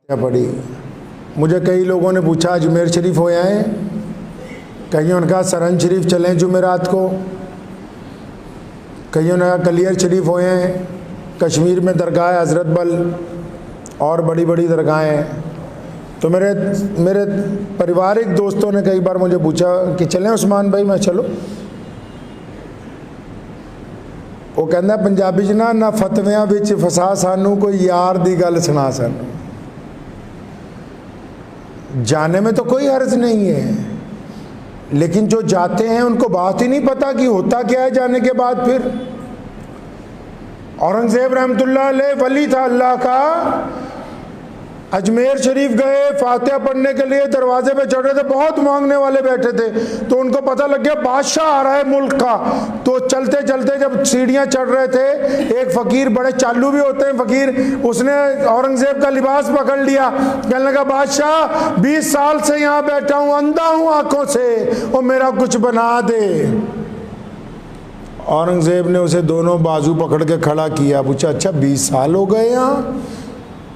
پڑی. مجھے کئی لوگوں نے پوچھا اجمیر شریف ہوئے ہیں, کئیوں نے کہا سرن شریف چلیں جمعرات کو, کئیوں نے کہا کلیر شریف ہوئے ہیں, کشمیر میں درگاہ حضرت بل اور بڑی بڑی درگاہیں ہیں. تو میرے پریوارک دوستوں نے کئی بار مجھے پوچھا کہ چلیں عثمان بھائی. میں چلو. وہ کہنا پنجابی چ نہ فتویاں وچ فسا سانو کوئی یار دی گل سنا سانو. جانے میں تو کوئی حرج نہیں ہے, لیکن جو جاتے ہیں ان کو بات ہی نہیں پتہ کہ ہوتا کیا ہے جانے کے بعد. پھر اورنگزیب رحمۃ اللہ علیہ ولی تھا اللہ کا, اجمیر شریف گئے, فاتحہ پڑھنے کے لیے دروازے پہ چڑھ رہے تھے, بہت مانگنے والے بیٹھے تھے, تو ان کو پتہ لگ گیا بادشاہ آ رہا ہے ملک کا. تو چلتے چلتے جب سیڑھیاں چڑھ رہے تھے, ایک فقیر, بڑے چالو بھی ہوتے ہیں فقیر, اس نے اورنگزیب کا لباس پکڑ لیا, کہنے لگا بادشاہ 20 سال سے یہاں بیٹھا ہوں, اندھا ہوں آنکھوں سے, اور میرا کچھ بنا دے. اورنگزیب نے اسے دونوں بازو پکڑ کے کھڑا کیا, پوچھا اچھا 20 سال ہو گئے یہاں؟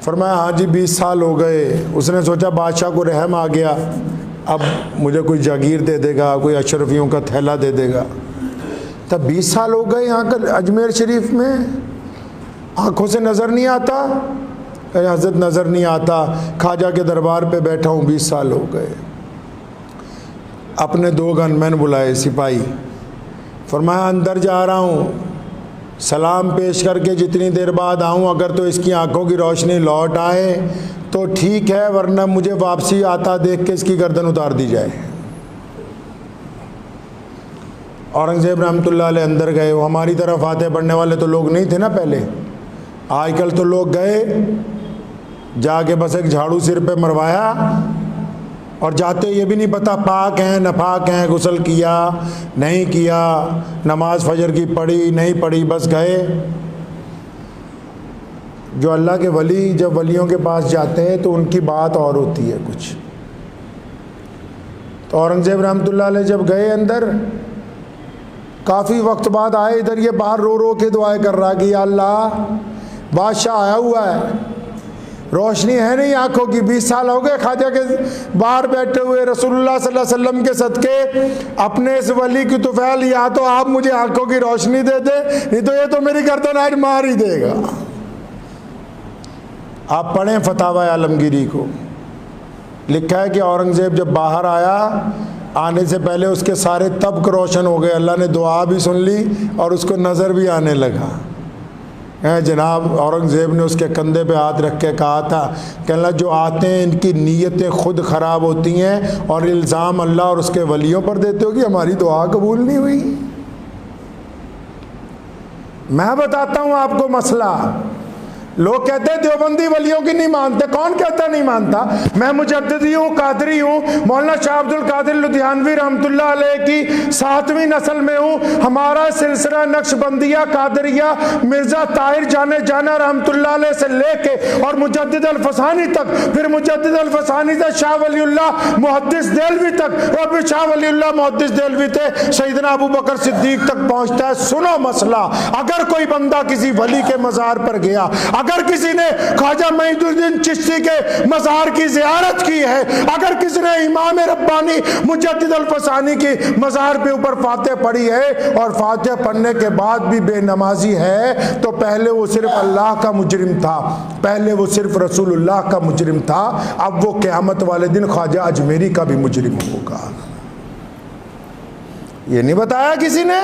فرمایا ہاں جی 20 سال ہو گئے. اس نے سوچا بادشاہ کو رحم آ گیا, اب مجھے کوئی جاگیر دے دے گا, کوئی اشرفیوں کا تھیلا دے دے گا. تب 20 سال ہو گئے یہاں کا اجمیر شریف میں, آنکھوں سے نظر نہیں آتا؟ کہ حضرت نظر نہیں آتا, خواجہ کے دربار پہ بیٹھا ہوں 20 سال ہو گئے. اپنے 2 گن مین بلائے سپاہی, فرمایا اندر جا رہا ہوں, سلام پیش کر کے جتنی دیر بعد آؤں اگر تو اس کی آنکھوں کی روشنی لوٹ آئے تو ٹھیک ہے, ورنہ مجھے واپسی آتا دیکھ کے اس کی گردن اتار دی جائے. اورنگزیب رحمۃ اللہ علیہ اندر گئے. وہ ہماری طرف فاتح پڑھنے والے تو لوگ نہیں تھے نا پہلے, آج کل تو لوگ گئے, جا کے بس ایک جھاڑو سر پہ مروایا, اور جاتے یہ بھی نہیں پتا پاک ہیں ناپاک ہیں, غسل کیا نہیں کیا, نماز فجر کی پڑھی نہیں پڑھی, بس گئے. جو اللہ کے ولی جب ولیوں کے پاس جاتے ہیں تو ان کی بات اور ہوتی ہے کچھ. تو اورنگزیب رحمۃ اللہ علیہ جب گئے اندر, کافی وقت بعد آئے ادھر, یہ باہر رو رو کے دعائیں کر رہا کہ یا اللہ بادشاہ آیا ہوا ہے, روشنی ہے نہیں آنکھوں کی, 20 سال ہو گئے خواجہ کے باہر بیٹھے ہوئے, رسول اللہ صلی اللہ علیہ وسلم کے صدقے اپنے اس ولی کی طفیل, یا تو آپ مجھے آنکھوں کی روشنی دے دے, نہیں تو یہ تو میری گردن آج مار ہی دے گا. آپ پڑھیں فتاوی عالمگیری کو, لکھا ہے کہ اورنگزیب جب باہر آیا, آنے سے پہلے اس کے سارے طبق روشن ہو گئے, اللہ نے دعا بھی سن لی اور اس کو نظر بھی آنے لگا. جناب اورنگزیب نے اس کے کندھے پہ ہاتھ رکھ کے کہا تھا کہ اللہ جو آتے ہیں ان کی نیتیں خود خراب ہوتی ہیں, اور الزام اللہ اور اس کے ولیوں پر دیتے ہو کہ ہماری دعا قبول نہیں ہوئی. میں بتاتا ہوں آپ کو مسئلہ. لوگ کہتے ہیں دیوبندی ولیوں کی نہیں مانتے, کون کہتا نہیں مانتا؟ میں مجددی ہوں, قادری ہوں, مولانا شاہ عبد القادر لدھیانوی رحمۃ اللہ علیہ کی 7ویں نسل میں ہوں. ہمارا سلسلہ نقشبندیہ قادریہ مرزا طاہر جانا رحمۃ اللہ علیہ سے لے کے اور مجدد الفسانی تک, پھر مجدد الفسانی سے شاہ ولی اللہ محدث دہلوی تک, اور پھر شاہ ولی اللہ محدث دہلوی تھے سیدنا ابو بکر صدیق تک پہنچتا ہے. سنو مسئلہ, اگر کوئی بندہ کسی ولی کے مزار پر گیا, اگر کسی نے خواجہ معید الدین چشتی کے مزار کی زیارت کی ہے, اگر کسی نے امام ربانی مجدد الفسانی کی مزار پہ اوپر فاتح پڑھی ہے, اور فاتح پڑھنے کے بعد بھی بے نمازی ہے, تو پہلے وہ صرف اللہ کا مجرم تھا, پہلے وہ صرف رسول اللہ کا مجرم تھا, اب وہ قیامت والے دن خواجہ اجمیری کا بھی مجرم ہوگا. یہ نہیں بتایا کسی نے.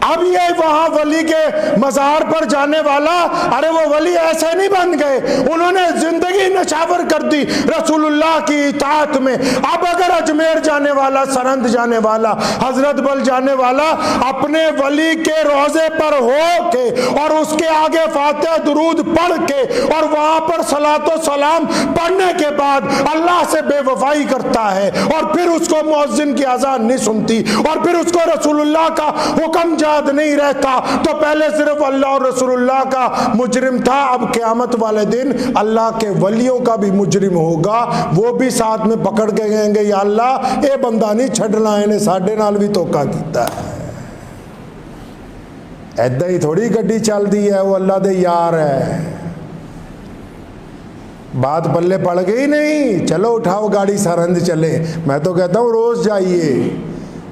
اب یہ وہاں ولی کے مزار پر جانے والا, ارے وہ ولی ایسے نہیں بن گئے, انہوں نے زندگی نشاور کر دی رسول اللہ کی اطاعت میں. اب اگر اجمیر جانے والا, سرند جانے والا, حضرت بل جانے والا اپنے ولی کے روضے پر ہو کے اور اس کے آگے فاتحہ درود پڑھ کے اور وہاں پر صلاۃ و سلام پڑھنے کے بعد اللہ سے بے وفائی کرتا ہے, اور پھر اس کو مؤذن کی اذان نہیں سنتی, اور پھر اس کو رسول اللہ کا حکم نہیں رہتا, تو پہلے صرف اللہ اور رسول اللہ کا مجرم تھا, اب قیامت والے دن اللہ کے ولیوں کا بھی مجرم ہوگا. وہ بھی ساتھ میں پکڑ کے کہیں گے یا اللہ اے بندہ نہیں چھڈنا, انہیں ساڈے نال بھی دھوکا کیتا ہے. ایدا ہی تھوڑی گڈی چل دی ہے, وہ اللہ دے یار ہے. بات پلے پڑ گئی نہیں، چلو اٹھاؤ گاڑی سرہند چلے. میں تو کہتا ہوں روز جائیے،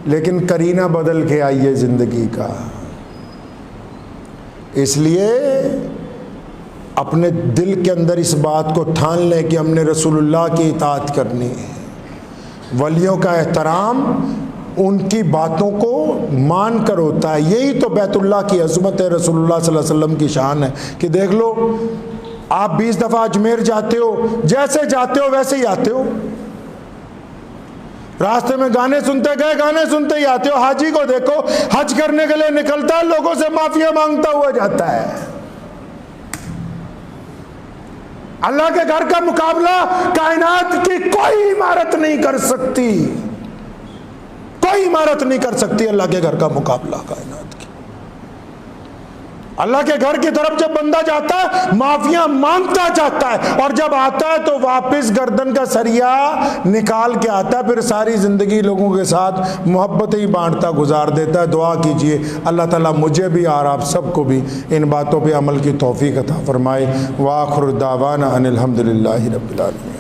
لیکن کرینہ بدل کے آئیے زندگی کا. اس لیے اپنے دل کے اندر اس بات کو ٹھان لیں کہ ہم نے رسول اللہ کی اطاعت کرنی ہے. ولیوں کا احترام ان کی باتوں کو مان کر ہوتا ہے. یہی تو بیت اللہ کی عظمت ہے، رسول اللہ صلی اللہ علیہ وسلم کی شان ہے. کہ دیکھ لو، آپ 20 دفعہ اجمیر جاتے ہو، جیسے جاتے ہو ویسے ہی آتے ہو. راستے میں گانے سنتے گئے، گانے سنتے ہی آتے ہو. حاجی کو دیکھو، حج کرنے کے لیے نکلتا ہے، لوگوں سے معافیا مانگتا ہوا جاتا ہے. اللہ کے گھر کا مقابلہ کائنات کی کوئی عمارت نہیں کر سکتی، کوئی عمارت نہیں کر سکتی اللہ کے گھر کا مقابلہ کائنات کی. اللہ کے گھر کی طرف جب بندہ جاتا ہے معافیاں مانگتا جاتا ہے، اور جب آتا ہے تو واپس گردن کا سریا نکال کے آتا ہے. پھر ساری زندگی لوگوں کے ساتھ محبت ہی بانٹتا گزار دیتا ہے. دعا کیجئے اللہ تعالیٰ مجھے بھی اور آپ سب کو بھی ان باتوں پہ عمل کی توفیق عطا فرمائے. وآخر دعوانا ان الحمدللہ رب العالمین.